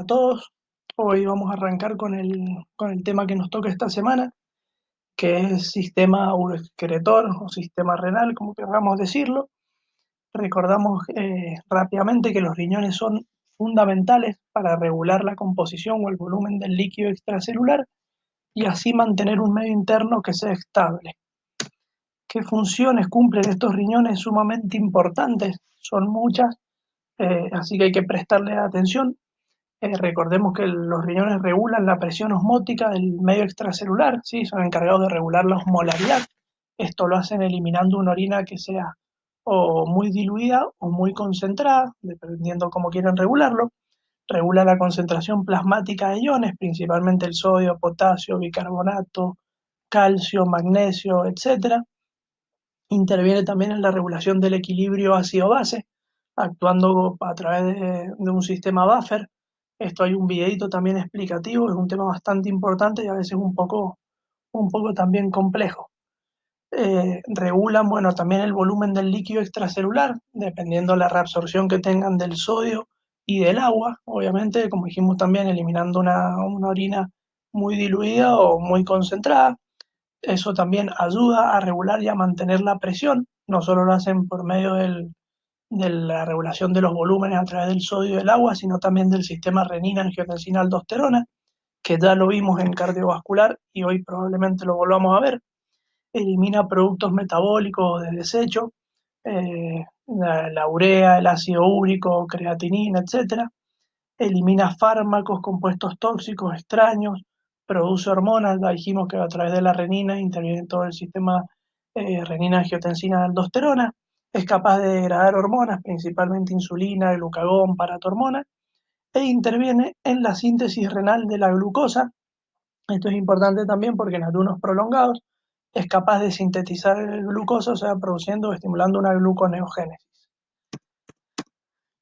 A todos. Hoy vamos a arrancar con el tema que nos toca esta semana, que es sistema uroexcretor o sistema renal, como queramos decirlo. Recordamos rápidamente que los riñones son fundamentales para regular la composición o el volumen del líquido extracelular y así mantener un medio interno que sea estable. ¿Qué funciones cumplen estos riñones sumamente importantes? Son muchas, así que hay que prestarle atención. Recordemos que los riñones regulan la presión osmótica del medio extracelular, ¿sí? Son encargados de regular la osmolaridad. Esto lo hacen eliminando una orina que sea o muy diluida o muy concentrada, dependiendo cómo quieran regularlo. Regula la concentración plasmática de iones, principalmente el sodio, potasio, bicarbonato, calcio, magnesio, etcétera. Interviene también en la regulación del equilibrio ácido-base, actuando a través de un sistema buffer. Esto hay un videito también explicativo, es un tema bastante importante y a veces un poco también complejo. Regulan, bueno, también el volumen del líquido extracelular, dependiendo de la reabsorción que tengan del sodio y del agua, obviamente, como dijimos también, eliminando una orina muy diluida o muy concentrada. Eso también ayuda a regular y a mantener la presión. No solo lo hacen por medio de la regulación de los volúmenes a través del sodio y del agua, sino también del sistema renina-angiotensina-aldosterona, que ya lo vimos en cardiovascular y hoy probablemente lo volvamos a ver. Elimina productos metabólicos de desecho, la urea, el ácido úrico, creatinina, etcétera. Elimina fármacos, compuestos tóxicos extraños, produce hormonas, ya dijimos que a través de la renina interviene en todo el sistema renina-angiotensina-aldosterona, es capaz de degradar hormonas, principalmente insulina, glucagón, paratormona, e interviene en la síntesis renal de la glucosa. Esto es importante también porque en ayunos prolongados es capaz de sintetizar el glucosa, o sea, produciendo o estimulando una gluconeogénesis.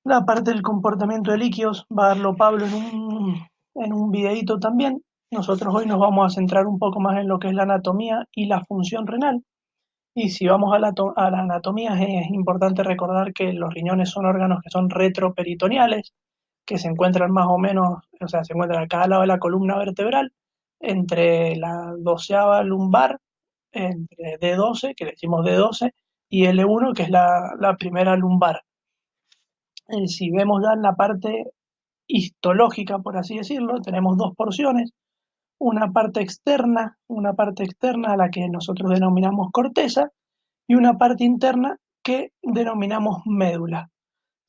La parte del comportamiento de líquidos va a darlo Pablo en un videíto también. Nosotros hoy nos vamos a centrar un poco más en lo que es la anatomía y la función renal. Y si vamos a la anatomía, es importante recordar que los riñones son órganos que son retroperitoneales, que se encuentran más o menos, o sea, se encuentran a cada lado de la columna vertebral, entre la doceava lumbar, entre D12, que le decimos D12, y L1, que es la primera lumbar. Si vemos ya en la parte histológica, por así decirlo, tenemos dos porciones, una parte externa a la que nosotros denominamos corteza y una parte interna que denominamos médula.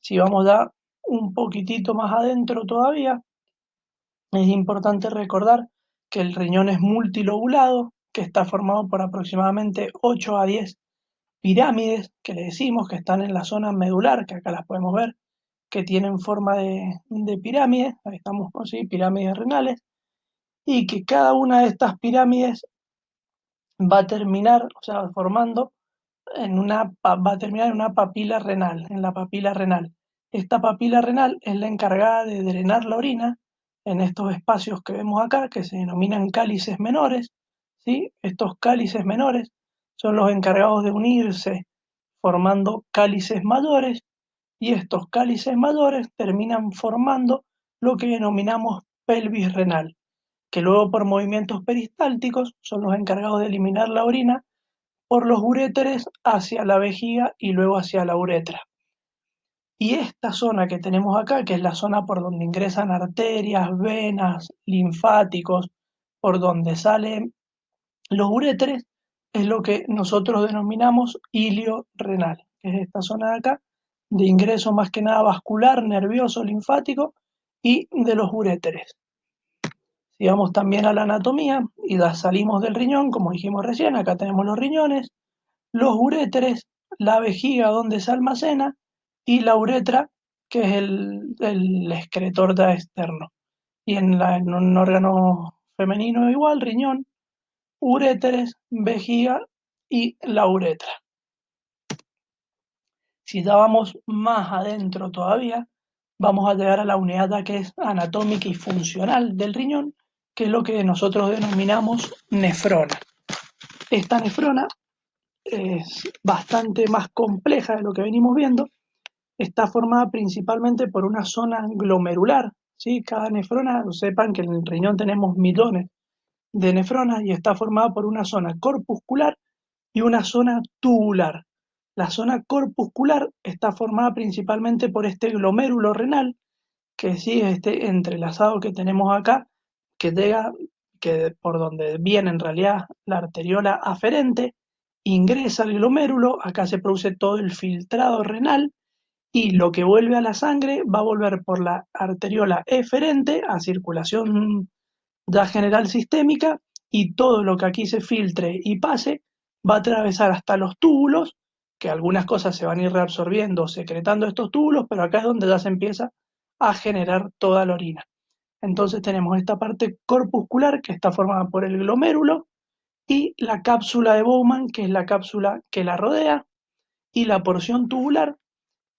Si vamos ya un poquitito más adentro todavía, es importante recordar que el riñón es multilobulado, que está formado por aproximadamente 8 a 10 pirámides, que le decimos que están en la zona medular, que acá las podemos ver, que tienen forma de pirámide, ahí estamos, ¿sí? Pirámides renales, y que cada una de estas pirámides va a terminar, o sea, formando va a terminar en una papila renal, en la papila renal. Esta papila renal es la encargada de drenar la orina en estos espacios que vemos acá, que se denominan cálices menores, ¿sí? Estos cálices menores son los encargados de unirse formando cálices mayores y estos cálices mayores terminan formando lo que denominamos pelvis renal, que luego por movimientos peristálticos son los encargados de eliminar la orina por los uréteres hacia la vejiga y luego hacia la uretra. Y esta zona que tenemos acá, que es la zona por donde ingresan arterias, venas, linfáticos, por donde salen los uréteres, es lo que nosotros denominamos ilio renal, que es esta zona de acá, de ingreso más que nada vascular, nervioso, linfático y de los uréteres. Si vamos también a la anatomía y salimos del riñón, como dijimos recién, acá tenemos los riñones, los uréteres, la vejiga donde se almacena y la uretra, que es el excretor ya externo. Y en un órgano femenino igual, riñón, uréteres, vejiga y la uretra. Si ya vamos más adentro todavía, vamos a llegar a la unidad ya que es anatómica y funcional del riñón, que es lo que nosotros denominamos nefrona. Esta nefrona es bastante más compleja de lo que venimos viendo. Está formada principalmente por una zona glomerular, ¿sí? Cada nefrona, sepan que en el riñón tenemos millones de nefronas y está formada por una zona corpuscular y una zona tubular. La zona corpuscular está formada principalmente por este glomérulo renal, que sí, este entrelazado que tenemos acá, que llega, que por donde viene en realidad la arteriola aferente, ingresa al glomérulo, acá se produce todo el filtrado renal y lo que vuelve a la sangre va a volver por la arteriola eferente a circulación ya general sistémica y todo lo que aquí se filtre y pase va a atravesar hasta los túbulos, que algunas cosas se van a ir reabsorbiendo, secretando estos túbulos, pero acá es donde ya se empieza a generar toda la orina. Entonces tenemos esta parte corpuscular que está formada por el glomérulo y la cápsula de Bowman, que es la cápsula que la rodea, y la porción tubular,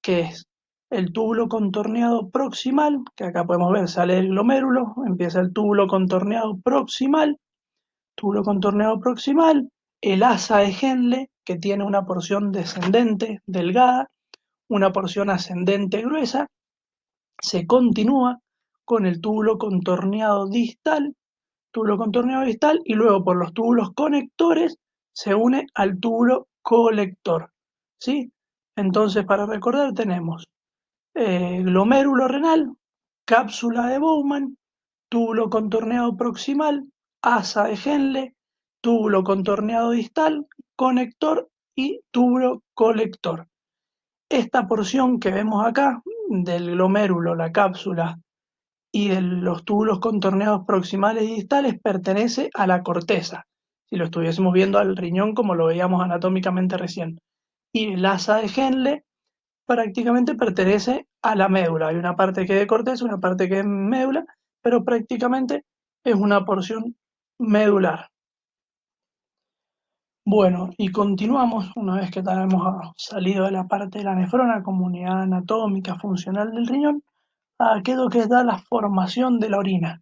que es el túbulo contorneado proximal, que acá podemos ver, sale el glomérulo, empieza el túbulo contorneado proximal, el asa de Henle, que tiene una porción descendente delgada, una porción ascendente gruesa, se continúa con el túbulo contorneado distal y luego por los túbulos conectores se une al túbulo colector, ¿sí? Entonces, para recordar, tenemos glomérulo renal, cápsula de Bowman, túbulo contorneado proximal, asa de Henle, túbulo contorneado distal, conector y túbulo colector. Esta porción que vemos acá del glomérulo, la cápsula y de los túbulos contorneados proximales y distales pertenece a la corteza, si lo estuviésemos viendo al riñón como lo veíamos anatómicamente recién. Y el asa de Henle prácticamente pertenece a la médula. Hay una parte que es de corteza, una parte que es médula, pero prácticamente es una porción medular. Bueno, y continuamos, una vez que hemos salido de la parte de la nefrona como unidad anatómica funcional del riñón, a aquello que da la formación de la orina.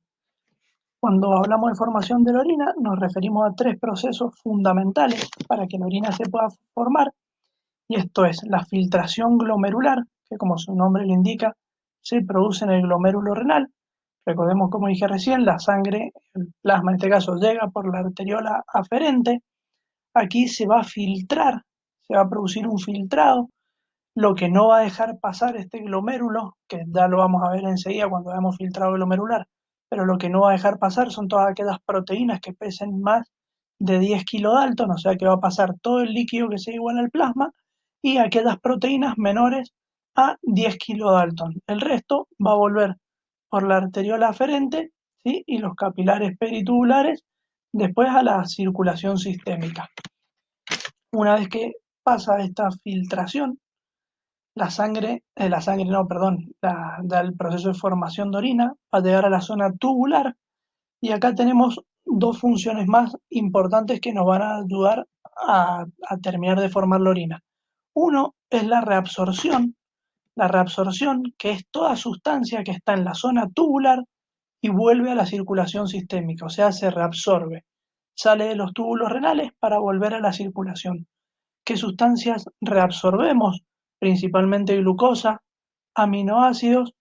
Cuando hablamos de formación de la orina, nos referimos a tres procesos fundamentales para que la orina se pueda formar, y esto es la filtración glomerular, que como su nombre le indica, se produce en el glomérulo renal. Recordemos, como dije recién, la sangre, el plasma en este caso, llega por la arteriola aferente. Aquí se va a filtrar, se va a producir un filtrado, lo que no va a dejar pasar este glomérulo, que ya lo vamos a ver enseguida cuando veamos filtrado glomerular, pero lo que no va a dejar pasar son todas aquellas proteínas que pesen más de 10 kilodalton, o sea que va a pasar todo el líquido que sea igual al plasma y aquellas proteínas menores a 10 kilodalton. El resto va a volver por la arteriola aferente, ¿sí? Y los capilares peritubulares después a la circulación sistémica. Una vez que pasa esta filtración, la sangre no, perdón, del proceso de formación de orina va a llegar a la zona tubular y acá tenemos dos funciones más importantes que nos van a ayudar a terminar de formar la orina. Uno es la reabsorción que es toda sustancia que está en la zona tubular y vuelve a la circulación sistémica, o sea, se reabsorbe, sale de los túbulos renales para volver a la circulación. ¿Qué sustancias reabsorbemos? Principalmente glucosa, aminoácidos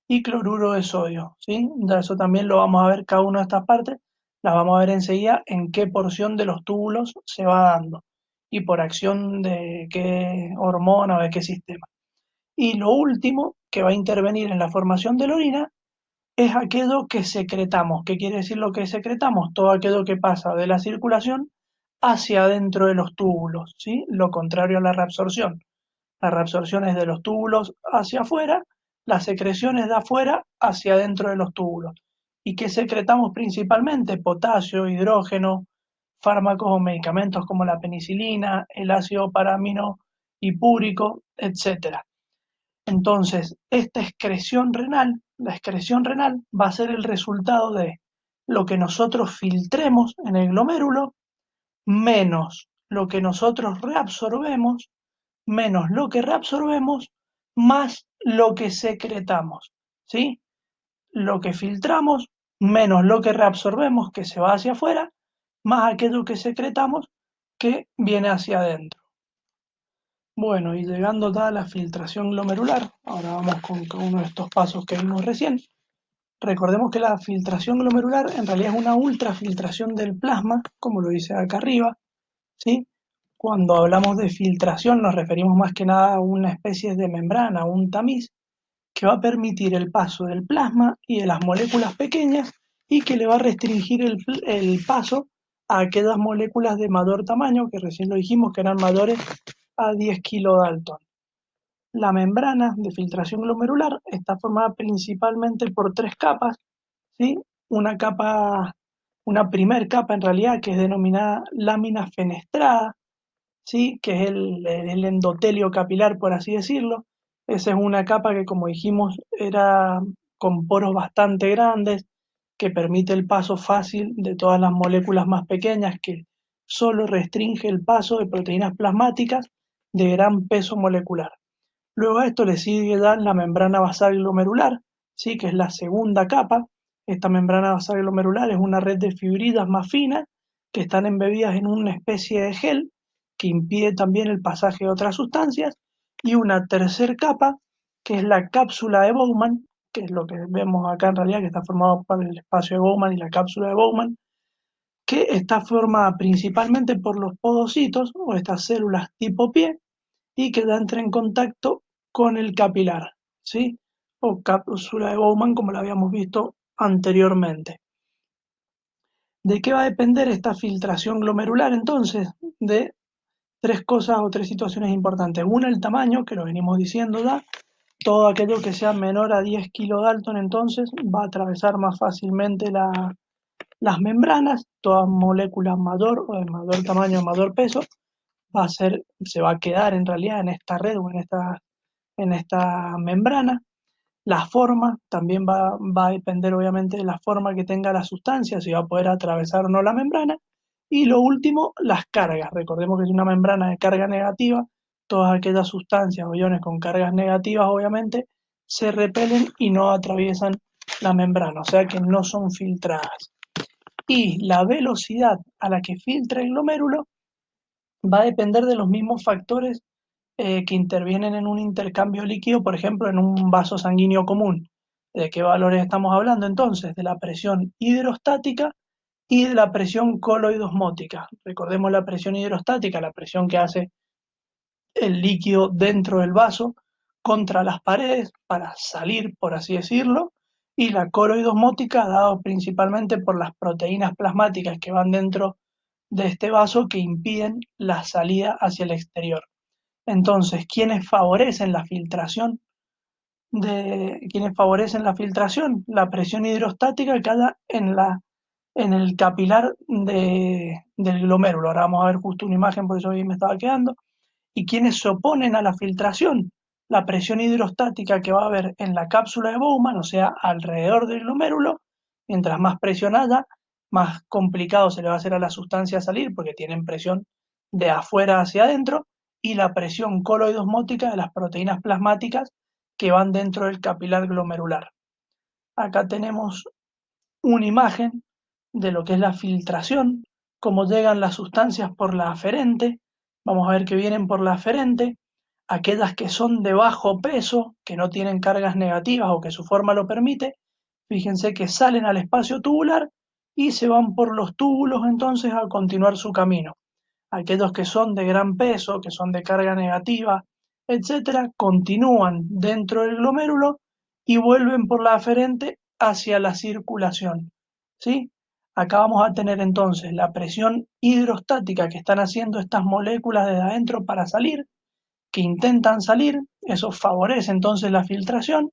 y cloruro de sodio, ¿sí? Ya eso también lo vamos a ver cada una de estas partes, las vamos a ver enseguida en qué porción de los túbulos se va dando y por acción de qué hormona o de qué sistema. Y lo último que va a intervenir en la formación de la orina es aquello que secretamos. ¿Qué quiere decir lo que secretamos? Todo aquello que pasa de la circulación hacia adentro de los túbulos, ¿sí? Lo contrario a la reabsorción. La reabsorción es de los túbulos hacia afuera, la secreción es de afuera hacia adentro de los túbulos. ¿Y qué secretamos principalmente? Potasio, hidrógeno, fármacos o medicamentos como la penicilina, el ácido paramino hipúrico, etcétera. Entonces, esta excreción renal, la excreción renal va a ser el resultado de lo que nosotros filtremos en el glomérulo menos lo que nosotros reabsorbemos, menos lo que reabsorbemos, más lo que secretamos, ¿sí? Lo que filtramos menos lo que reabsorbemos, que se va hacia afuera, más aquello que secretamos, que viene hacia adentro. Bueno, y llegando a la filtración glomerular, ahora vamos con uno de estos pasos que vimos recién. Recordemos que la filtración glomerular en realidad es una ultrafiltración del plasma, como lo dice acá arriba, ¿sí? Cuando hablamos de filtración nos referimos más que nada a una especie de membrana, un tamiz, que va a permitir el paso del plasma y de las moléculas pequeñas y que le va a restringir el paso a aquellas moléculas de mayor tamaño, que recién lo dijimos que eran mayores a 10 kilodalton. La membrana de filtración glomerular está formada principalmente por tres capas, ¿sí? Una capa, una primer capa en realidad que es denominada lámina fenestrada, ¿sí? Que es el endotelio capilar, por así decirlo. Esa es una capa que, como dijimos, era con poros bastante grandes, que permite el paso fácil de todas las moléculas más pequeñas, que solo restringe el paso de proteínas plasmáticas de gran peso molecular. Luego a esto le sigue la membrana basal glomerular, ¿sí? Que es la segunda capa. Esta membrana basal glomerular es una red de fibridas más finas que están embebidas en una especie de gel que impide también el pasaje de otras sustancias. Y una tercera capa, que es la cápsula de Bowman, que es lo que vemos acá en realidad, que está formado por el espacio de Bowman y la cápsula de Bowman, que está formada principalmente por los podocitos o estas células tipo pie, y que entra en contacto con el capilar, ¿sí? O cápsula de Bowman, como la habíamos visto anteriormente. ¿De qué va a depender esta filtración glomerular entonces? De tres cosas o tres situaciones importantes. Una, el tamaño, que lo venimos diciendo ya. Todo aquello que sea menor a 10 kilodalton entonces va a atravesar más fácilmente las membranas. Toda molécula mayor o de mayor tamaño o mayor peso se va a quedar en realidad en esta red o en esta membrana. La forma también va a depender obviamente de la forma que tenga la sustancia, si va a poder atravesar o no la membrana. Y lo último, las cargas. Recordemos que es una membrana de carga negativa, todas aquellas sustancias o iones con cargas negativas obviamente se repelen y no atraviesan la membrana, o sea que no son filtradas. Y la velocidad a la que filtra el glomérulo va a depender de los mismos factores que intervienen en un intercambio líquido, por ejemplo, en un vaso sanguíneo común. ¿De qué valores estamos hablando entonces? De la presión hidrostática y de la presión coloidosmótica. Recordemos la presión hidrostática, la presión que hace el líquido dentro del vaso contra las paredes para salir, por así decirlo, y la coloidosmótica, dado principalmente por las proteínas plasmáticas que van dentro de este vaso que impiden la salida hacia el exterior. Entonces, quienes favorecen la filtración, la presión hidrostática cada en el capilar del glomérulo. Ahora vamos a ver justo una imagen, por eso ahí me estaba quedando. Y quienes se oponen a la filtración, la presión hidrostática que va a haber en la cápsula de Bowman, o sea, alrededor del glomérulo, mientras más presión haya, más complicado se le va a hacer a la sustancia salir porque tienen presión de afuera hacia adentro, y la presión coloidosmótica de las proteínas plasmáticas que van dentro del capilar glomerular. Acá tenemos una imagen de lo que es la filtración, cómo llegan las sustancias por la aferente. Vamos a ver que vienen por la aferente, aquellas que son de bajo peso, que no tienen cargas negativas o que su forma lo permite. Fíjense que salen al espacio tubular y se van por los túbulos entonces a continuar su camino. Aquellos que son de gran peso, que son de carga negativa, etcétera, continúan dentro del glomérulo y vuelven por la aferente hacia la circulación, ¿sí? Acá vamos a tener entonces la presión hidrostática que están haciendo estas moléculas desde adentro para salir, que intentan salir, eso favorece entonces la filtración.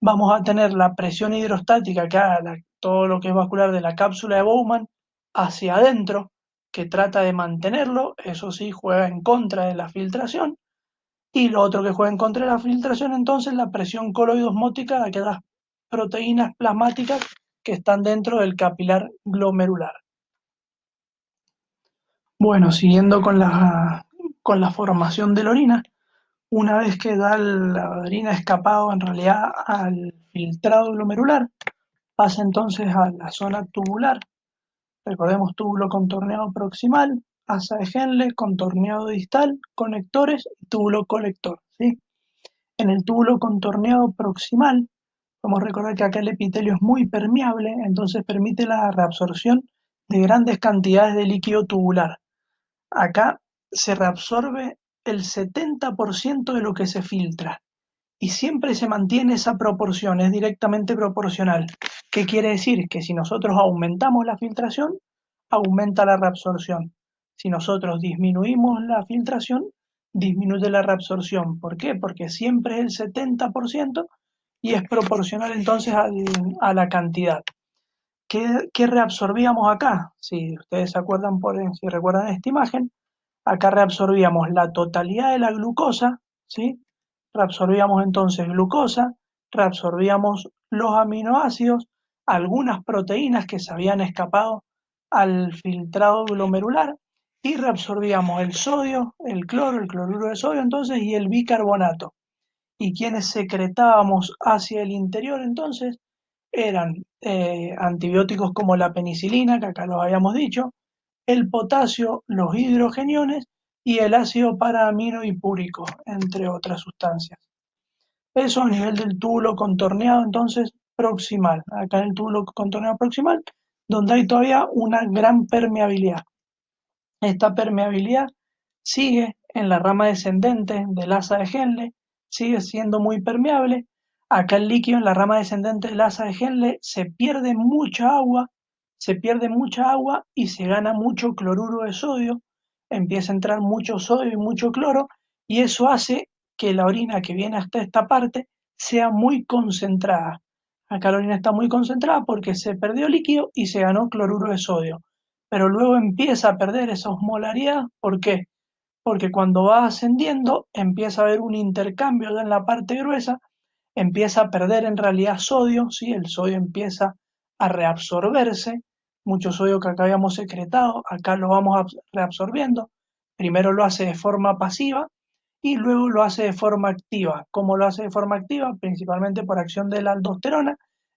Vamos a tener la presión hidrostática que haga todo lo que es vascular de la cápsula de Bowman hacia adentro, que trata de mantenerlo, eso sí juega en contra de la filtración. Y lo otro que juega en contra de la filtración, entonces, la presión coloidosmótica de aquellas proteínas plasmáticas que están dentro del capilar glomerular. Bueno, siguiendo con la formación de la orina, una vez que da la orina escapado en realidad al filtrado glomerular, pasa entonces a la zona tubular. Recordemos túbulo contorneado proximal, asa de Henle, contorneado distal, conectores y túbulo colector, ¿sí? En el túbulo contorneado proximal Podemos recordar que acá el epitelio es muy permeable, entonces permite la reabsorción de grandes cantidades de líquido tubular. Acá se reabsorbe el 70% de lo que se filtra y siempre se mantiene esa proporción, es directamente proporcional. ¿Qué quiere decir? Que si nosotros aumentamos la filtración, aumenta la reabsorción. Si nosotros disminuimos la filtración, disminuye la reabsorción. ¿Por qué? Porque siempre es el 70% y es proporcional entonces a la cantidad. ¿Qué reabsorbíamos acá? Si ustedes se acuerdan, si recuerdan esta imagen, acá reabsorbíamos la totalidad de la glucosa, ¿sí? Reabsorbíamos entonces glucosa, reabsorbíamos los aminoácidos, algunas proteínas que se habían escapado al filtrado glomerular y reabsorbíamos el sodio, el cloro, el cloruro de sodio entonces y el bicarbonato. Y quienes secretábamos hacia el interior entonces eran antibióticos como la penicilina, que acá los habíamos dicho, el potasio, los hidrogeniones y el ácido paraaminohipúrico, entre otras sustancias. Eso a nivel del túbulo contorneado, entonces, proximal. Acá en el túbulo contorneado proximal, donde hay todavía una gran permeabilidad. Esta permeabilidad sigue en la rama descendente del asa de Henle, sigue siendo muy permeable. Acá el líquido en la rama descendente del asa de Henle se pierde mucha agua y se gana mucho cloruro de sodio, empieza a entrar mucho sodio y mucho cloro, y eso hace que la orina que viene hasta esta parte sea muy concentrada. Acá la orina está muy concentrada porque se perdió líquido y se ganó cloruro de sodio, pero luego empieza a perder esa osmolaridad. ¿Por qué? Porque cuando va ascendiendo empieza a haber un intercambio en la parte gruesa, empieza a perder en realidad sodio, ¿sí? El sodio empieza a reabsorberse, mucho sodio que acá habíamos secretado, acá lo vamos reabsorbiendo, primero lo hace de forma pasiva y luego lo hace de forma activa. ¿Cómo lo hace de forma activa? Principalmente por acción de la aldosterona,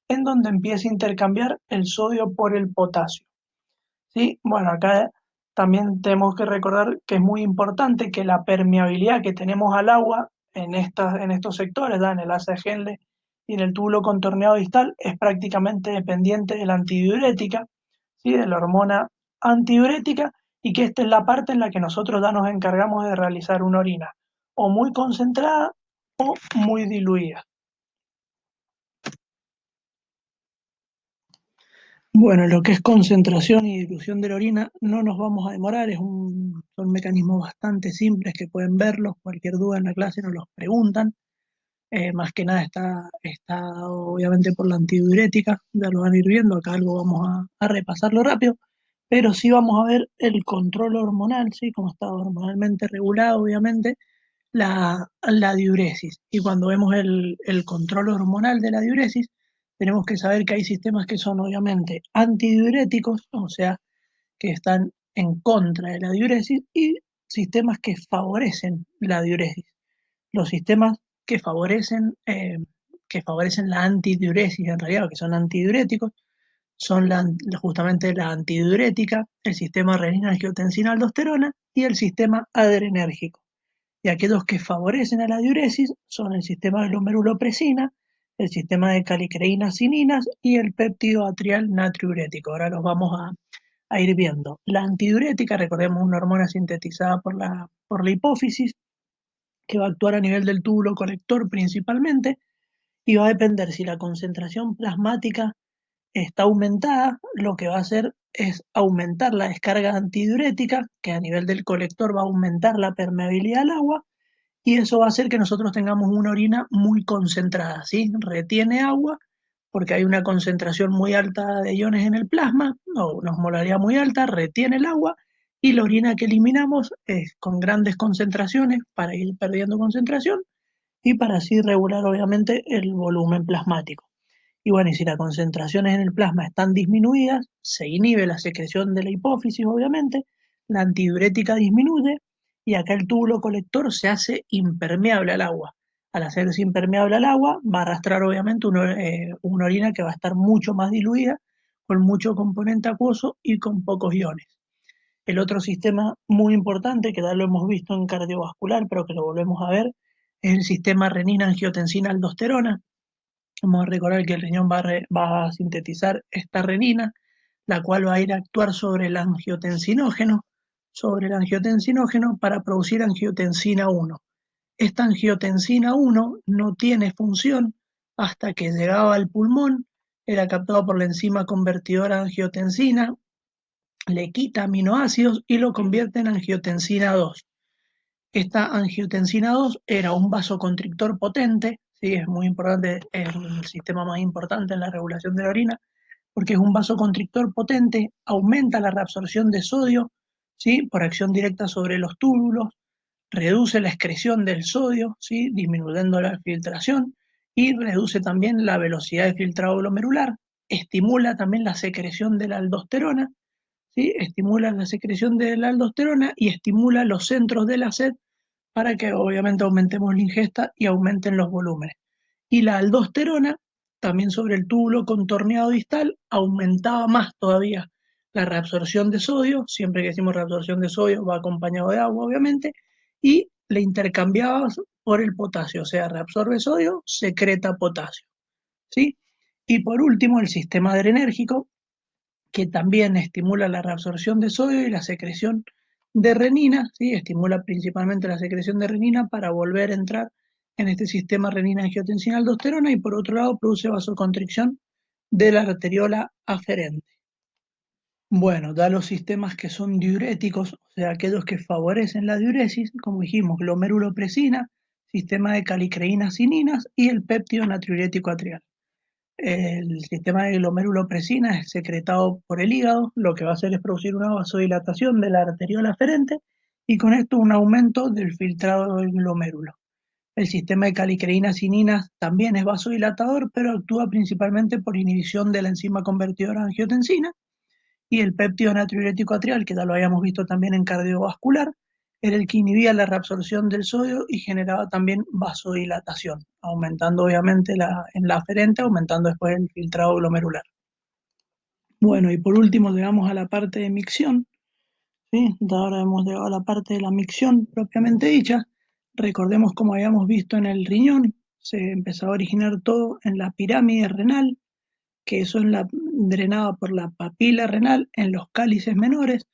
en donde empieza a intercambiar el sodio por el potasio. Sí, bueno, acá también tenemos que recordar que es muy importante que la permeabilidad que tenemos al agua en estos sectores, ¿da? En el asa de Henle y en el túbulo contorneado distal, es prácticamente dependiente de la antidiurética, ¿sí? De la hormona antidiurética, y que esta es la parte en la que nosotros ya nos encargamos de realizar una orina o muy concentrada o muy diluida. Bueno, lo que es concentración y dilución de la orina no nos vamos a demorar, son mecanismos bastante simples que pueden verlos, cualquier duda en la clase nos los preguntan. Más que nada está obviamente por la antidiurética, ya lo van a ir viendo, acá algo vamos a repasarlo rápido, pero sí vamos a ver el control hormonal, ¿sí? Como está hormonalmente regulado, obviamente, la diuresis. Y cuando vemos el control hormonal de la diuresis, tenemos que saber que hay sistemas que son obviamente antidiuréticos, o sea, que están en contra de la diuresis, y sistemas que favorecen la diuresis. Los sistemas que que favorecen la antidiuresis, en realidad, que son antidiuréticos, son justamente la antidiurética, el sistema renina-angiotensina-aldosterona y el sistema adrenérgico. Y aquellos que favorecen a la diuresis son el sistema de glomerulopresina, el sistema de calicreínas-cininas y el péptido atrial natriurético. Ahora los vamos a ir viendo. La antidiurética, recordemos, una hormona sintetizada por la hipófisis, que va a actuar a nivel del túbulo colector principalmente, y va a depender si la concentración plasmática está aumentada, lo que va a hacer es aumentar la descarga antidiurética, que a nivel del colector va a aumentar la permeabilidad al agua, y eso va a hacer que nosotros tengamos una orina muy concentrada, ¿sí? Retiene agua porque hay una concentración muy alta de iones en el plasma, o una osmolaridad muy alta, retiene el agua, y la orina que eliminamos es con grandes concentraciones para ir perdiendo concentración y para así regular obviamente el volumen plasmático. Y bueno, y si las concentraciones en el plasma están disminuidas, se inhibe la secreción de la hipófisis, obviamente, la antidiurética disminuye y acá el túbulo colector se hace impermeable al agua. Al hacerse impermeable al agua, va a arrastrar obviamente una orina que va a estar mucho más diluida, con mucho componente acuoso y con pocos iones. El otro sistema muy importante, que ya lo hemos visto en cardiovascular, pero que lo volvemos a ver, es el sistema renina-angiotensina-aldosterona, Vamos a recordar que el riñón va a sintetizar esta renina, la cual va a ir a actuar sobre el angiotensinógeno para producir angiotensina 1. Esta angiotensina 1 no tiene función hasta que llegaba al pulmón, era captado por la enzima convertidora de angiotensina, le quita aminoácidos y lo convierte en angiotensina 2. Esta angiotensina 2 era un vasoconstrictor potente, ¿sí? Es muy importante, es el sistema más importante en la regulación de la orina, porque es un vasoconstrictor potente, aumenta la reabsorción de sodio, ¿sí? Por acción directa sobre los túbulos, reduce la excreción del sodio, ¿sí? Disminuyendo la filtración, y reduce también la velocidad de filtrado glomerular, estimula también la secreción de la aldosterona, ¿sí? Estimula la secreción de la aldosterona y estimula los centros de la sed para que obviamente aumentemos la ingesta y aumenten los volúmenes. Y la aldosterona, también sobre el túbulo contorneado distal, aumentaba más todavía la reabsorción de sodio, siempre que decimos reabsorción de sodio va acompañado de agua, obviamente, y le intercambiaba por el potasio, o sea, reabsorbe sodio, secreta potasio, ¿sí? Y por último, el sistema adrenérgico, que también estimula la reabsorción de sodio y la secreción de renina, ¿sí? Estimula principalmente la secreción de renina para volver a entrar en este sistema renina-angiotensina-aldosterona, y por otro lado produce vasoconstricción de la arteriola aferente. Bueno, da los sistemas que son diuréticos, o sea, aquellos que favorecen la diuresis, como dijimos, glomerulopresina, sistema de calicreínas-cininas y el péptido natriurético atrial. El sistema de glomerulopresina es secretado por el hígado, lo que va a hacer es producir una vasodilatación de la arteriola aferente y con esto un aumento del filtrado del glomérulo. El sistema de calicreínas-cininas también es vasodilatador, pero actúa principalmente por inhibición de la enzima convertidora de angiotensina, y el péptido natriurético atrial, que ya lo habíamos visto también en cardiovascular, era el que inhibía la reabsorción del sodio y generaba también vasodilatación, aumentando obviamente en la aferente, aumentando después el filtrado glomerular. Bueno, y por último llegamos a la parte de micción, ¿sí? Ahora hemos llegado a la parte de la micción propiamente dicha. Recordemos, como habíamos visto en el riñón, se empezó a originar todo en la pirámide renal, que eso es drenada por la papila renal en los cálices menores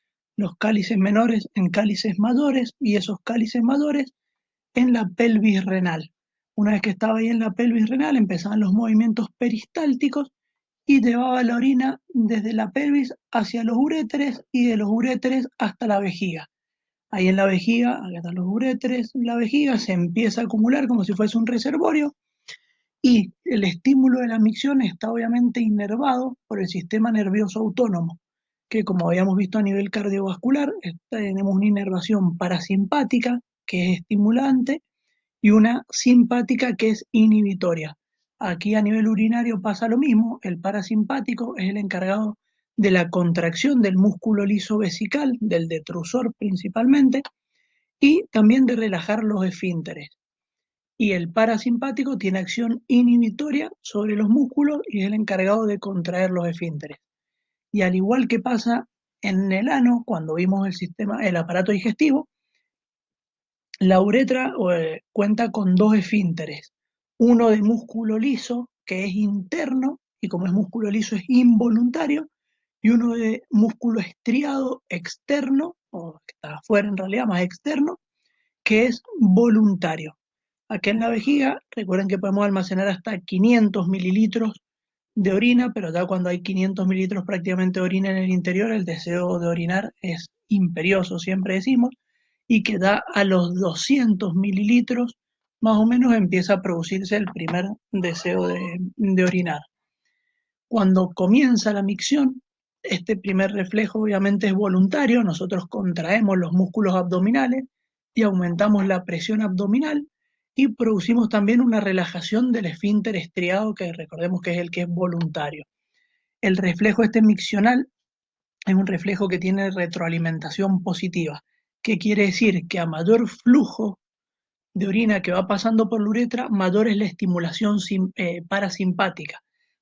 en cálices mayores y esos cálices mayores en la pelvis renal. Una vez que estaba ahí en la pelvis renal empezaban los movimientos peristálticos y llevaba la orina desde la pelvis hacia los uréteres y de los uréteres hasta la vejiga. Ahí en la vejiga, acá están los uréteres, la vejiga se empieza a acumular como si fuese un reservorio, y el estímulo de la micción está obviamente inervado por el sistema nervioso autónomo, que como habíamos visto a nivel cardiovascular, tenemos una inervación parasimpática, que es estimulante, y una simpática, que es inhibitoria. Aquí a nivel urinario pasa lo mismo, el parasimpático es el encargado de la contracción del músculo liso vesical, del detrusor principalmente, y también de relajar los esfínteres. Y el parasimpático tiene acción inhibitoria sobre los músculos y es el encargado de contraer los esfínteres. Y al igual que pasa en el ano, cuando vimos el aparato digestivo, la uretra cuenta con dos esfínteres, uno de músculo liso, que es interno, y como es músculo liso es involuntario, y uno de músculo estriado externo, o que está afuera en realidad, más externo, que es voluntario. Aquí en la vejiga, recuerden que podemos almacenar hasta 500 mililitros de orina, pero ya cuando hay 500 mililitros prácticamente de orina en el interior, el deseo de orinar es imperioso, siempre decimos, y que da a los 200 mililitros, más o menos empieza a producirse el primer deseo de orinar. Cuando comienza la micción, este primer reflejo obviamente es voluntario, nosotros contraemos los músculos abdominales y aumentamos la presión abdominal y producimos también una relajación del esfínter estriado, que recordemos que es el que es voluntario. El reflejo este miccional es un reflejo que tiene retroalimentación positiva. ¿Qué quiere decir? Que a mayor flujo de orina que va pasando por la uretra, mayor es la estimulación parasimpática.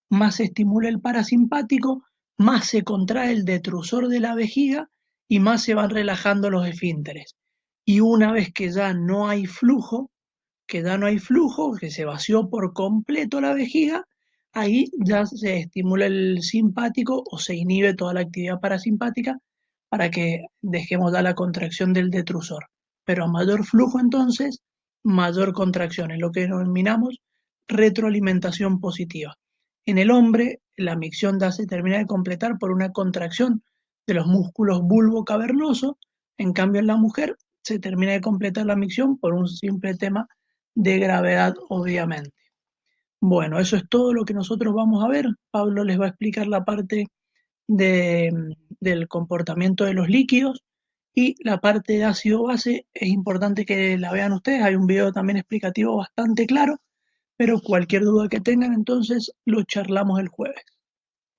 Más se estimula el parasimpático, más se contrae el detrusor de la vejiga y más se van relajando los esfínteres. Y una vez que ya no hay flujo, que se vació por completo la vejiga, ahí ya se estimula el simpático o se inhibe toda la actividad parasimpática para que dejemos ya la contracción del detrusor. Pero a mayor flujo entonces, mayor contracción, es lo que denominamos retroalimentación positiva. En el hombre, la micción ya se termina de completar por una contracción de los músculos bulbo cavernoso, en cambio en la mujer se termina de completar la micción por un simple tema de gravedad, obviamente. Bueno, eso es todo lo que nosotros vamos a ver. Pablo les va a explicar la parte de, del comportamiento de los líquidos y la parte de ácido base es importante que la vean ustedes. Hay un video también explicativo bastante claro, pero cualquier duda que tengan entonces lo charlamos el jueves.